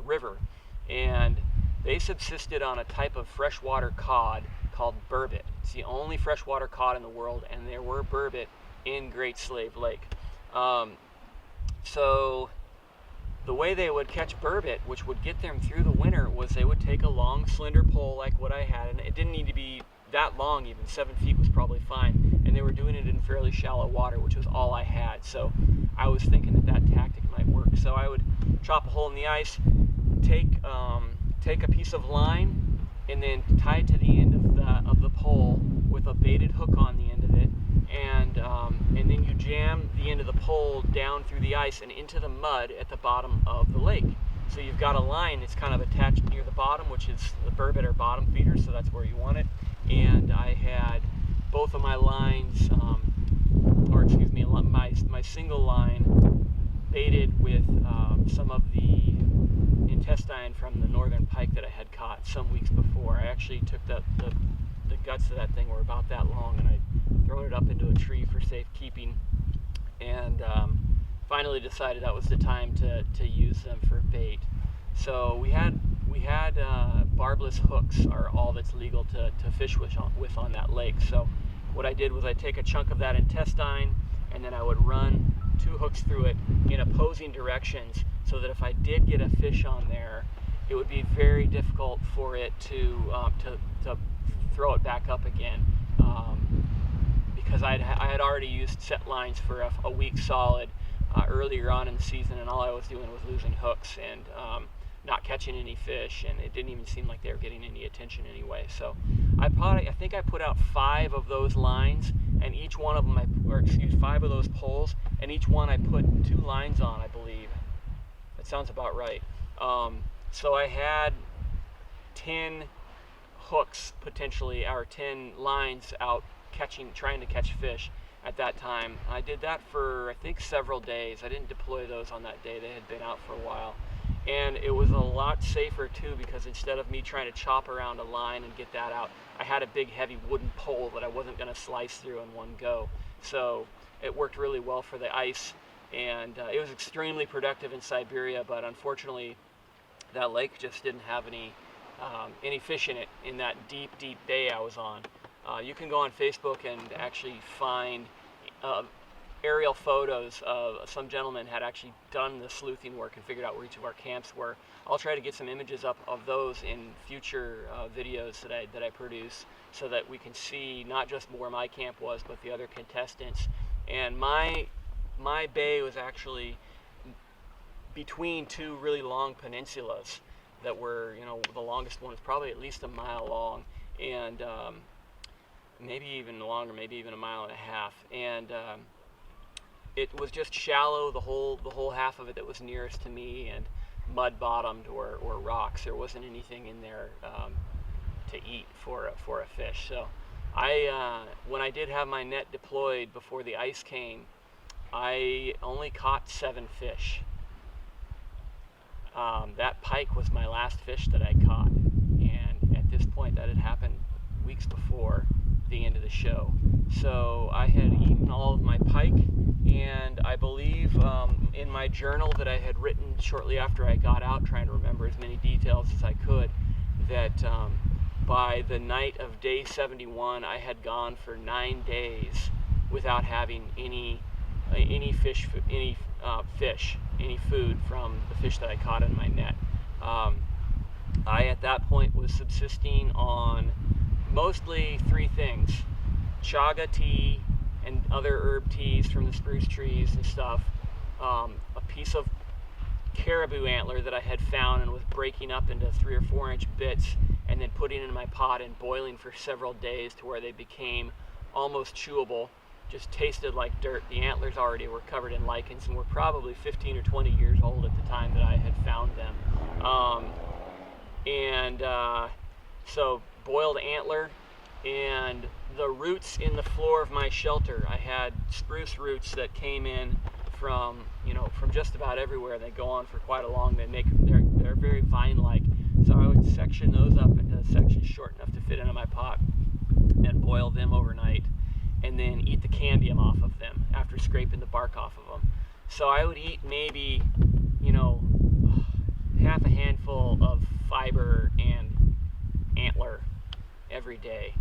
river, and they subsisted on a type of freshwater cod called burbot. It's the only freshwater cod in the world, and there were burbot in Great Slave Lake. So the way they would catch burbot, which would get them through the winter, was they would take a long, slender pole like what I had, and it didn't need to be that long, even 7 feet was probably fine, and they were doing it in fairly shallow water, which was all I had. So I was thinking that tactic might work. So I would chop a hole in the ice, take a piece of line, and then tie it to the end of the pole with a baited hook on the end of it, and then you jam the end of the pole down through the ice and into the mud at the bottom of the lake. So you've got a line that's kind of attached near the bottom, which is the burbot or bottom feeder, so that's where you want it. And I had both of my lines, my single line baited with some of the intestine from the northern pike that I had caught some weeks before. I actually took the guts of that thing were about that long, and I'd thrown it up into a tree for safekeeping, and finally decided that was the time to use them for bait. So we had barbless hooks are all that's legal to fish with on that lake. So what I did was I take a chunk of that intestine, and then I would run 2 hooks through it in opposing directions, so that if I did get a fish on there, it would be very difficult for it to throw it back up again, because I had already used set lines for a week solid earlier on in the season, and all I was doing was losing hooks and not catching any fish, and it didn't even seem like they were getting any attention anyway. So I think I put out 5 of those lines, and each one of them, 5 of those poles, and each one I put 2 lines on, I believe. That sounds about right. So I had 10 hooks potentially, or 10 lines out trying to catch fish at that time. I did that for, I think, several days. I didn't deploy those on that day. They had been out for a while. And it was a lot safer too, because instead of me trying to chop around a line and get that out, I had a big heavy wooden pole that I wasn't going to slice through in one go. So it worked really well for the ice, and it was extremely productive in Siberia, but unfortunately that lake just didn't have any fish in it in that deep bay I was on. You can go on Facebook and actually find aerial photos of some gentleman had actually done the sleuthing work and figured out where each of our camps were. I'll try to get some images up of those in future videos that I produce, so that we can see not just where my camp was, but the other contestants. And my bay was actually between 2 really long peninsulas that were, the longest one was probably at least a mile long, and maybe even longer, maybe even a mile and a half. And it was just shallow, the whole half of it that was nearest to me, and mud bottomed or rocks. There wasn't anything in there to eat for a fish. So when I did have my net deployed before the ice came, I only caught 7 fish. That pike was my last fish that I caught, and at this point that had happened weeks before the end of the show. So I had eaten all of my pike, and I believe in my journal that I had written shortly after I got out, trying to remember as many details as I could, that by the night of day 71 I had gone for 9 days without having any food from the fish that I caught in my net. I at that point was subsisting on mostly 3 things: chaga tea and other herb teas from the spruce trees and stuff, a piece of caribou antler that I had found and was breaking up into 3 or 4 inch bits, and then putting in my pot and boiling for several days to where they became almost chewable, just tasted like dirt. The antlers already were covered in lichens and were probably 15 or 20 years old at the time that I had found them. So boiled antler, and the roots in the floor of my shelter. I had spruce roots that came in from just about everywhere. They go on for quite a long. They're very vine-like. So I would section those up into sections short enough to fit into my pot and boil them overnight, and then eat the cambium off of them after scraping the bark off of them. So I would eat maybe, half a handful of fiber and antler every day.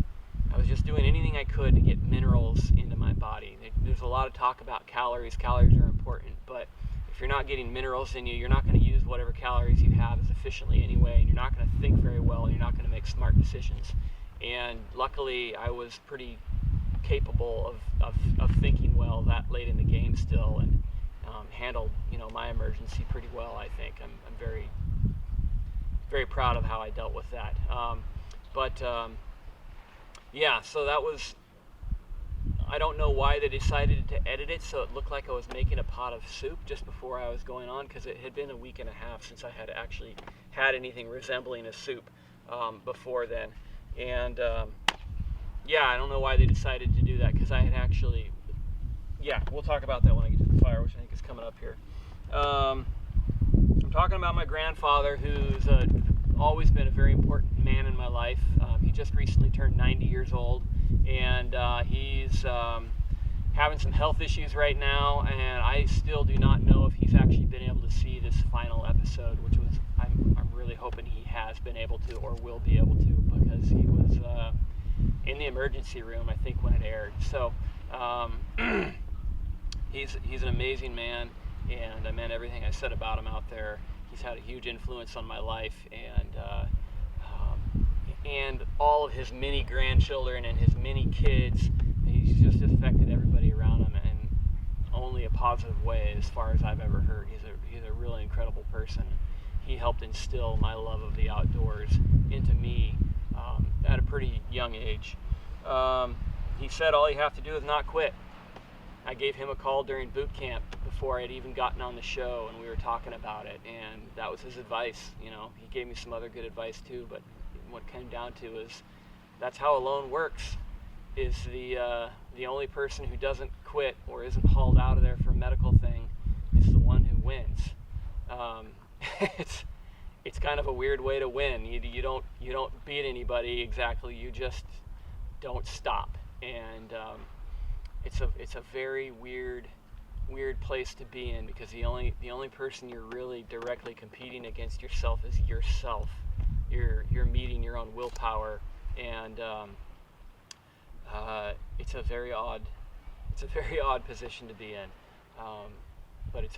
I was just doing anything I could to get minerals into my body. There's a lot of talk about calories. Calories are important, but if you're not getting minerals in you, you're not going to use whatever calories you have as efficiently anyway, and you're not going to think very well, and you're not going to make smart decisions. And luckily, I was pretty capable of thinking well that late in the game still, and handled my emergency pretty well. I think I'm very, very proud of how I dealt with that. Yeah, so that was. I don't know why they decided to edit it so it looked like I was making a pot of soup just before I was going on, because it had been a week and a half since I had actually had anything resembling a soup before then. And yeah, I don't know why they decided to do that, because I had actually, yeah, we'll talk about that when I get to the fire, which I think is coming up here. I'm talking about my grandfather, who's always been a very important man in my life. He just recently turned 90 years old, and he's having some health issues right now, and I still do not know if he's actually been able to see this final episode, which was, I'm really hoping he has been able to or will be able to, because he was in the emergency room, I think, when it aired. So he's an amazing man, and I meant everything I said about him out there. He's had a huge influence on my life, and all of his many grandchildren and his many kids. He's just affected everybody around him in only a positive way, as far as I've ever heard. He's a really incredible person. He helped instill my love of the outdoors into me at a pretty young age. He said all you have to do is not quit. I gave him a call during boot camp before I'd even gotten on the show, and we were talking about it, and that was his advice. He gave me some other good advice too, but what it came down to is that's how Alone works. Is the only person who doesn't quit or isn't hauled out of there for a medical thing is the one who wins. It's kind of a weird way to win. You don't beat anybody exactly. You just don't stop, and it's a very weird place to be in, because the only person you're really directly competing against yourself is yourself. You're meeting your own willpower, and it's a very odd position to be in, but it's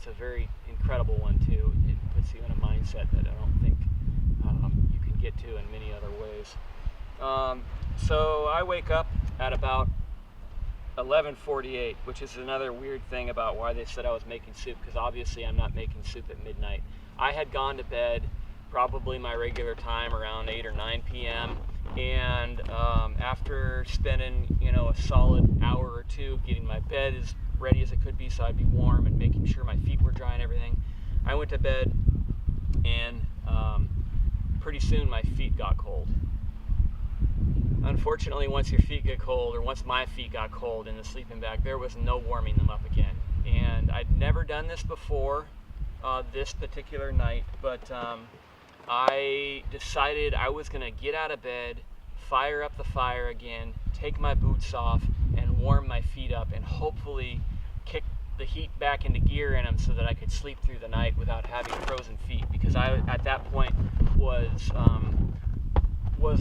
a very incredible one too. It puts you in a mindset that I don't think you can get to in many other ways. So I wake up at about 11:48, which is another weird thing about why they said I was making soup, because obviously I'm not making soup at midnight. I had gone to bed probably my regular time around 8 or 9 p.m. and after spending a solid hour or two getting my bed as ready as it could be so I'd be warm and making sure my feet were dry and everything, I went to bed, and pretty soon my feet got cold. Unfortunately, once your feet get cold, or once my feet got cold in the sleeping bag, there was no warming them up again. And I'd never done this before this particular night, but I decided I was going to get out of bed, fire up the fire again, take my boots off, and warm my feet up, and hopefully kick the heat back into gear in them so that I could sleep through the night without having frozen feet, because I, at that point, was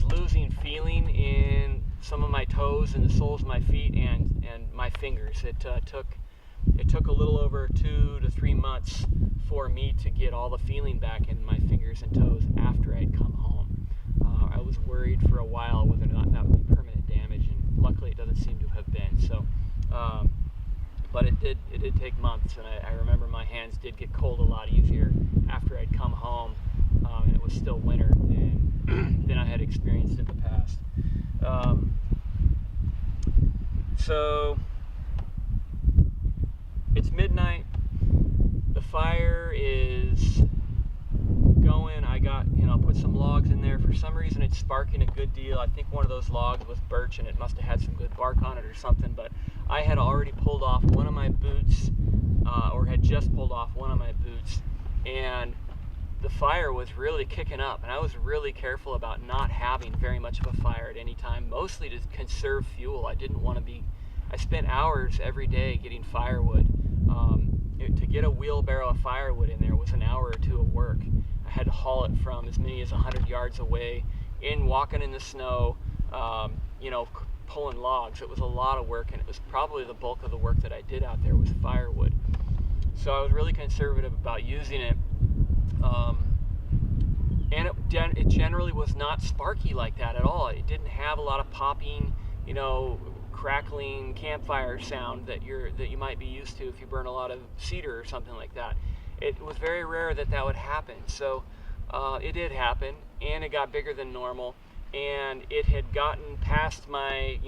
losing feeling in some of my toes and the soles of my feet and my fingers. It took a little over 2 to 3 months for me to get all the feeling back in my fingers and toes after I'd come home. I was worried for a while whether or not that would be permanent damage, and luckily it doesn't seem to have been. So, but it did take months, and I remember my hands did get cold a lot easier after I'd come home, and it was still winter than I had experienced in the past. So it's midnight. The fire is going. I got, put some logs in there. For some reason, it's sparking a good deal. I think one of those logs was birch, and it must have had some good bark on it or something. But I had already pulled off one of my boots, or had just pulled off one of my boots, and the fire was really kicking up, and I was really careful about not having very much of a fire at any time, mostly to conserve fuel. I didn't want to be, I spent hours every day getting firewood, to get a wheelbarrow of firewood in there was an hour or two of work. I had to haul it from as many as 100 yards away, walking in the snow, pulling logs. It was a lot of work, and it was probably the bulk of the work that I did out there was firewood. So I was really conservative about using it. And it generally was not sparky like that at all. It didn't have a lot of popping, crackling campfire sound that you might be used to if you burn a lot of cedar or something like that. It was very rare that would happen. So it did happen, and it got bigger than normal, and it had gotten past my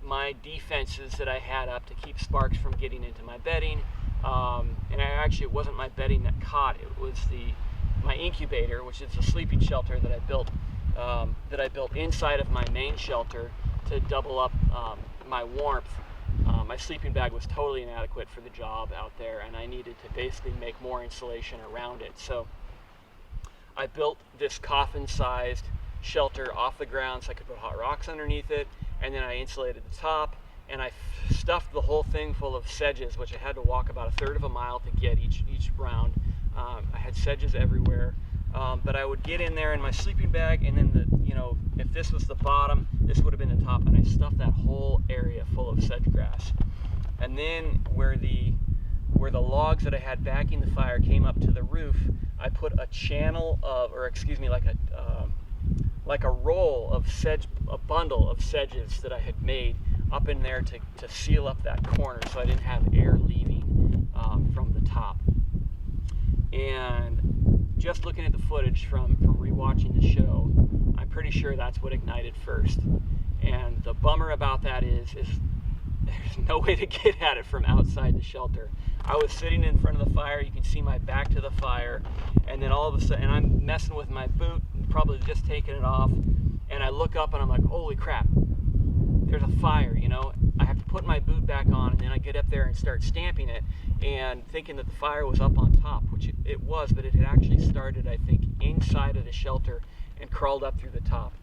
my defenses that I had up to keep sparks from getting into my bedding. And it wasn't my bedding that caught. It was my incubator, which is a sleeping shelter that I built inside of my main shelter to double up my warmth. My sleeping bag was totally inadequate for the job out there, and I needed to basically make more insulation around it. So I built this coffin-sized shelter off the ground so I could put hot rocks underneath it, and then I insulated the top, and I stuffed the whole thing full of sedges, which I had to walk about a third of a mile to get each round. I had sedges everywhere, but I would get in there in my sleeping bag, and then if this was the bottom, this would have been the top, and I stuffed that whole area full of sedge grass. And then where the logs that I had backing the fire came up to the roof, I put a like a roll of sedge, a bundle of sedges that I had made up in there to seal up that corner so I didn't have air leaving from the top. And just looking at the footage from rewatching the show, I'm pretty sure that's what ignited first. And the bummer about that is there's no way to get at it from outside the shelter. I was sitting in front of the fire, you can see my back to the fire, and then all of a sudden, and I'm messing with my boot, probably just taking it off, and I look up and I'm like, holy crap, there's a fire, I have to put my boot back on, and then I get up there and start stamping it, and thinking that the fire was up on top, which it was, but it had actually started, I think, inside of the shelter and crawled up through the top.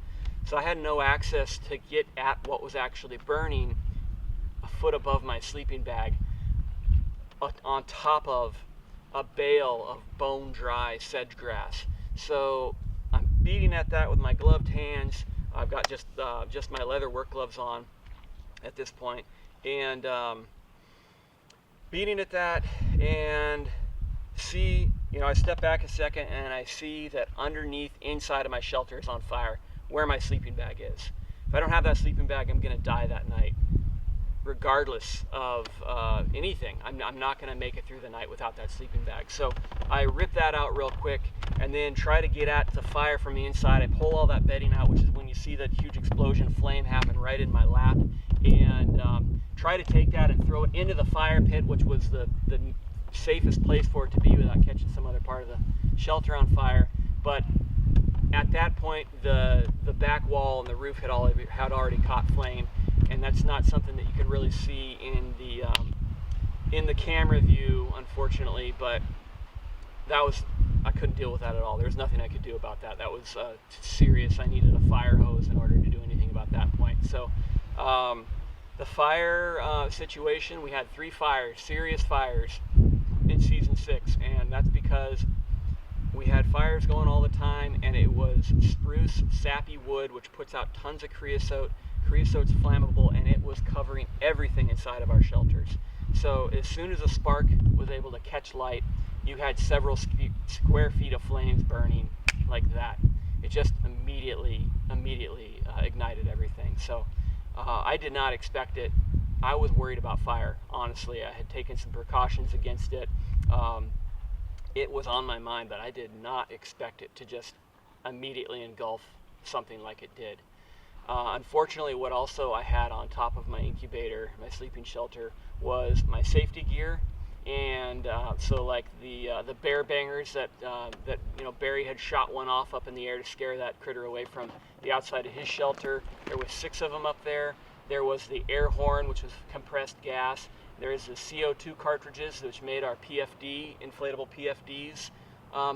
So I had no access to get at what was actually burning a foot above my sleeping bag on top of a bale of bone-dry sedge grass. So I'm beating at that with my gloved hands. I've got just my leather work gloves on at this point, and beating at that, and I step back a second and I see that underneath, inside of my shelter is on fire, where my sleeping bag is. If I don't have that sleeping bag, I'm going to die that night, regardless of anything. I'm not going to make it through the night without that sleeping bag. So I rip that out real quick and then try to get at the fire from the inside. I pull all that bedding out, which is when you see that huge explosion of flame happen right in my lap, and try to take that and throw it into the fire pit, which was the safest place for it to be without catching some other part of the shelter on fire. But at that point, the back wall and the roof had already caught flame, and that's not something that you can really see in the camera view, unfortunately. But I couldn't deal with that at all. There was nothing I could do about that. That was serious. I needed a fire hose in order to do anything about that point. So the fire situation, we had 3 fires, serious fires, in season 6, and that's because we had fires going all the time, and it was spruce, sappy wood, which puts out tons of creosote. Creosote's flammable, and it was covering everything inside of our shelters. So as soon as a spark was able to catch light, you had several square feet of flames burning like that. It just immediately ignited everything. So I did not expect it. I was worried about fire, honestly. I had taken some precautions against it. It was on my mind, but I did not expect it to just immediately engulf something like it did. Unfortunately, what also I had on top of my incubator, my sleeping shelter, was my safety gear, and so like the bear bangers that Barry had shot one off up in the air to scare that critter away from the outside of his shelter. There was 6 of them up there. There was the air horn, which was compressed gas. There is the CO2 cartridges, which made our PFD, inflatable PFDs,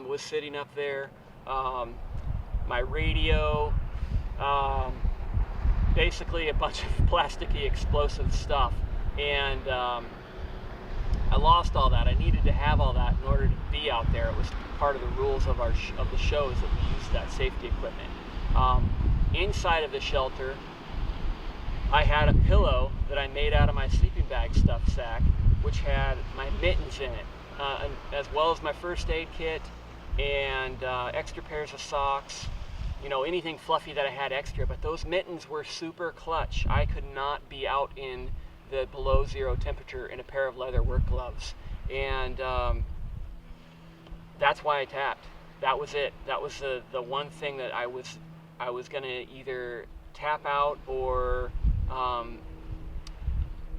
was sitting up there. My radio, basically a bunch of plasticky explosive stuff. And I lost all that. I needed to have all that in order to be out there. It was part of the rules of of the show is that we use that safety equipment. Inside of the shelter, I had a pillow that I made out of my sleeping bag stuffed sack, which had my mittens in it, as well as my first aid kit and extra pairs of socks, you know, anything fluffy that I had extra. But those mittens were super clutch. I could not be out in the below zero temperature in a pair of leather work gloves, and that's why I tapped. That was it. That was the one thing that I was gonna either tap out or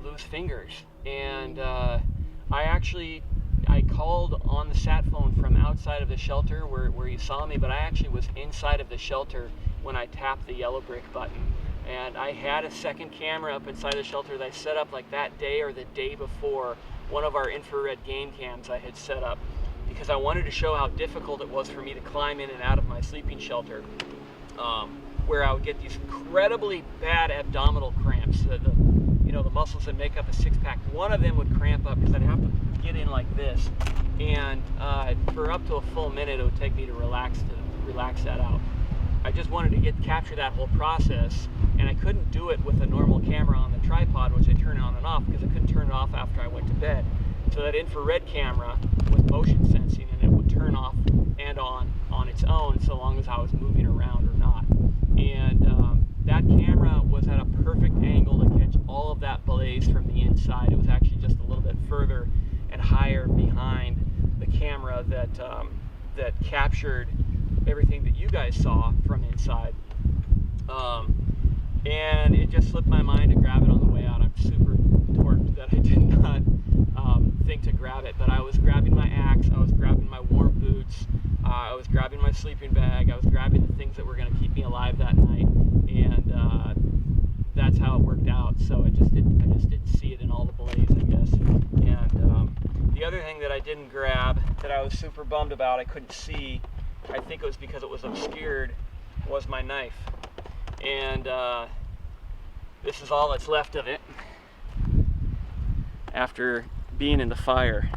lose fingers. And I called on the sat phone from outside of the shelter where you saw me, but I actually was inside of the shelter when I tapped the yellow brick button. And I had a second camera up inside the shelter that I set up like that day or the day before, one of our infrared game cams I had set up, because I wanted to show how difficult it was for me to climb in and out of my sleeping shelter, where I would get these incredibly bad abdominal cramps. The muscles that make up a six-pack, one of them would cramp up because I'd have to get in like this, and for up to a full minute it would take me to relax that out. I just wanted to capture that whole process, and I couldn't do it with a normal camera on the tripod, which I turn on and off because I couldn't turn it off after I went to bed. So that infrared camera with motion sensing, and it would turn off and on its own so long as I was moving around or not. And that camera was at a perfect angle to catch all of that blaze from the inside. It was actually just a little bit further and higher behind the camera that captured everything that you guys saw from inside. And it just slipped my mind to grab it on the way out. I'm super torqued that I did not think to grab it, but I was grabbing my axe, I was grabbing my warm boots, I was grabbing my sleeping bag, I was grabbing the things that were going to keep me alive that night, and that's how it worked out. So I just didn't see it in all the blaze, I guess. And the other thing that I didn't grab that I was super bummed about, I couldn't see, I think it was because it was obscured, was my knife. And this is all that's left of it after being in the fire.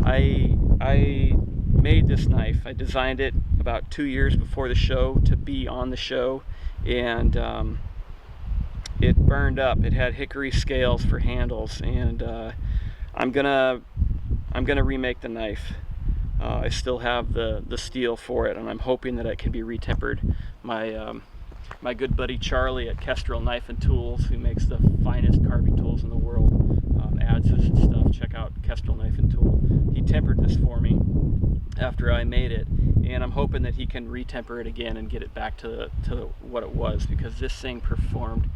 I made this knife. I designed it about 2 years before the show to be on the show, and it burned up. It had hickory scales for handles, and I'm gonna remake the knife. I still have the steel for it, and I'm hoping that it can be retempered. My good buddy Charlie at Kestrel Knife and Tools, who makes the finest carving tools in the world, adzes and stuff. Check out Kestrel Knife and Tool. He tempered this for me after I made it, and I'm hoping that he can retemper it again and get it back to what it was, because this thing performed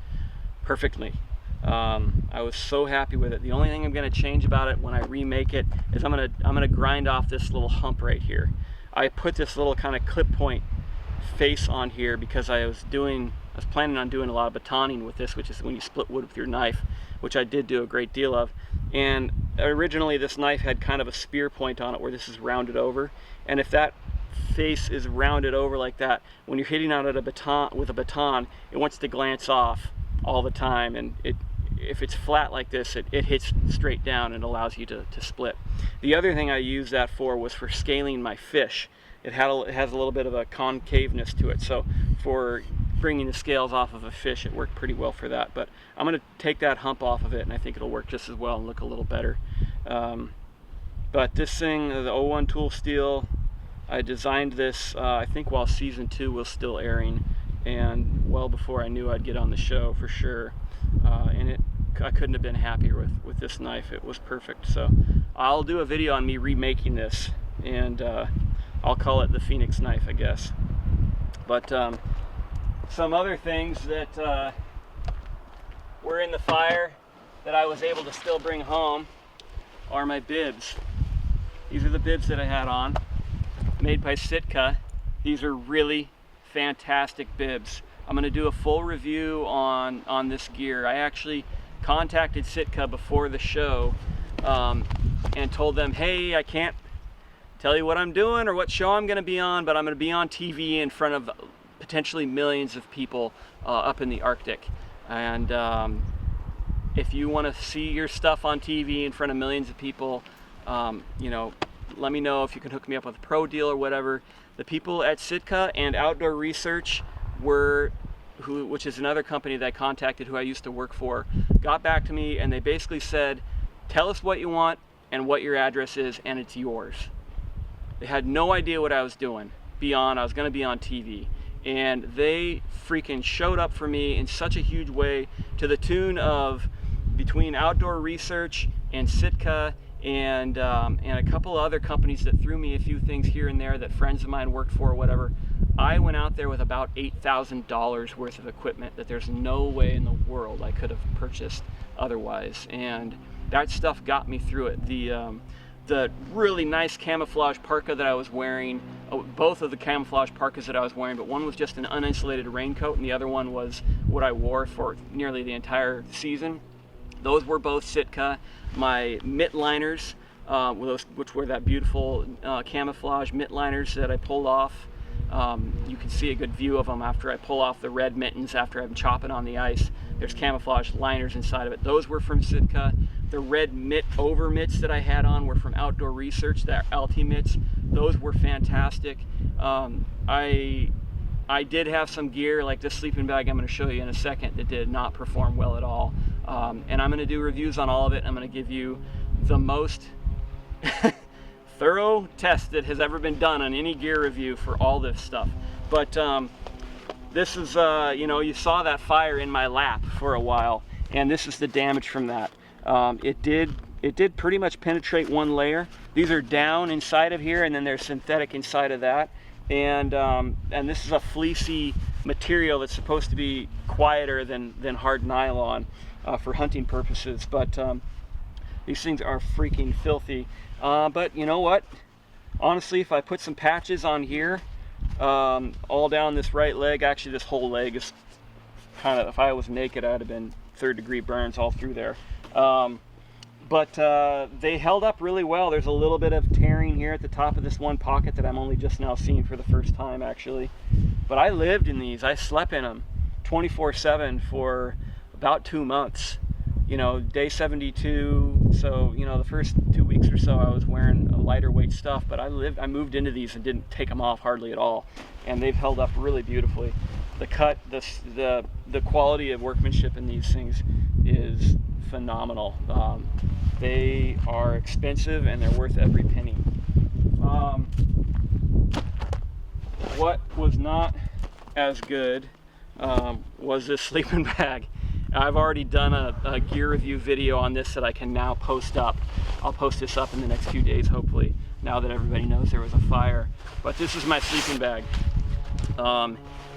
perfectly. I was so happy with it. The only thing I'm going to change about it when I remake it is I'm gonna grind off this little hump right here. I put this little kind of clip point face on here because I was planning on doing a lot of batoning with this, which is when you split wood with your knife, which I did do a great deal of. And originally this knife had kind of a spear point on it where this is rounded over, and if that face is rounded over like that, when you're hitting out at with a baton, it wants to glance off all the time, and if it's flat like this, it hits straight down and allows you to split. The other thing I used that for was for scaling my fish. It has a little bit of a concaveness to it, so for bringing the scales off of a fish, it worked pretty well for that. But I'm going to take that hump off of it, and I think it'll work just as well and look a little better. But this thing, the 01 Tool Steel, I designed this I think while season 2 was still airing, and well before I knew I'd get on the show for sure. And I couldn't have been happier with this knife. It was perfect. So I'll do a video on me remaking this, and I'll call it the Phoenix knife, I guess. But some other things that were in the fire that I was able to still bring home are my bibs. These are the bibs that I had on, made by Sitka. These are really fantastic bibs. I'm going to do a full review on this gear. I actually contacted Sitka before the show and told them, hey, I can't tell you what I'm doing or what show I'm going to be on, but I'm going to be on TV in front of potentially millions of people up in the Arctic. And if you want to see your stuff on TV in front of millions of people, you know, let me know if you can hook me up with a pro deal or whatever. The people at Sitka and Outdoor Research which is another company that I contacted who I used to work for, got back to me and they basically said, tell us what you want and what your address is and it's yours. They had no idea what I was doing beyond I was going to be on TV. And they freaking showed up for me in such a huge way, to the tune of, between Outdoor Research and Sitka and a couple of other companies that threw me a few things here and there that friends of mine worked for or whatever, I went out there with about $8,000 worth of equipment that there's no way in the world I could have purchased otherwise. And that stuff got me through it. The really nice camouflage parka that I was wearing, both of the camouflage parkas that I was wearing, but one was just an uninsulated raincoat and the other one was what I wore for nearly the entire season. Those were both Sitka. My mitt liners, which were that beautiful camouflage mitt liners that I pulled off. You can see a good view of them after I pull off the red mittens after I'm chopping on the ice. There's camouflage liners inside of it. Those were from Sitka. The red over mitts that I had on were from Outdoor Research, the Alti mitts. Those were fantastic. I did have some gear like this sleeping bag I'm going to show you in a second that did not perform well at all. And I'm going to do reviews on all of it. I'm going to give you the most thorough test that has ever been done on any gear review for all this stuff. But this is, you know, you saw that fire in my lap for a while, and this is the damage from that. It did pretty much penetrate one layer. These are down inside of here, and then there's synthetic inside of that. And this is a fleecy material that's supposed to be quieter than hard nylon for hunting purposes. But these things are freaking filthy. But you know what? Honestly, if I put some patches on here, all down this right leg, actually this whole leg is kind of, if I was naked, I'd have been third-degree burns all through there. But they held up really well. There's a little bit of tearing here at the top of this one pocket that I'm only just now seeing for the first time, actually. But I lived in these. I slept in them 24/7 for about 2 months. You know, day 72, so, you know, the first 2 weeks or so I was wearing a lighter weight stuff, but I moved into these and didn't take them off hardly at all. And they've held up really beautifully. The cut, the quality of workmanship in these things is phenomenal. They are expensive and they're worth every penny. What was not as good was this sleeping bag. I've already done a gear review video on this that I can now post up. I'll post this up in the next few days, hopefully, now that everybody knows there was a fire. But this is my sleeping bag.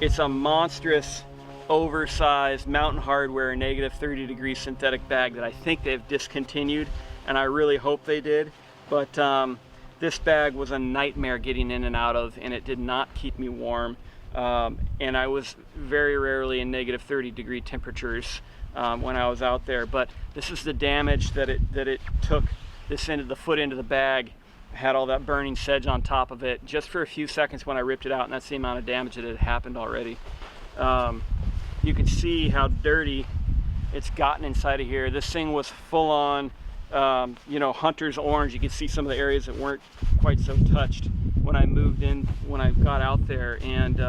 It's a monstrous, oversized Mountain Hardwear -30-degree synthetic bag that I think they've discontinued, and I really hope they did. But this bag was a nightmare getting in and out of, and it did not keep me warm. And I was very rarely in -30-degree temperatures when I was out there. But this is the damage that it took. This end of the foot end of the bag had all that burning sedge on top of it just for a few seconds when I ripped it out, and that's the amount of damage that had happened already. You can see how dirty it's gotten inside of here. This thing was full on, you know, hunter's orange. You can see some of the areas that weren't quite so touched when I moved in, when I got out there. And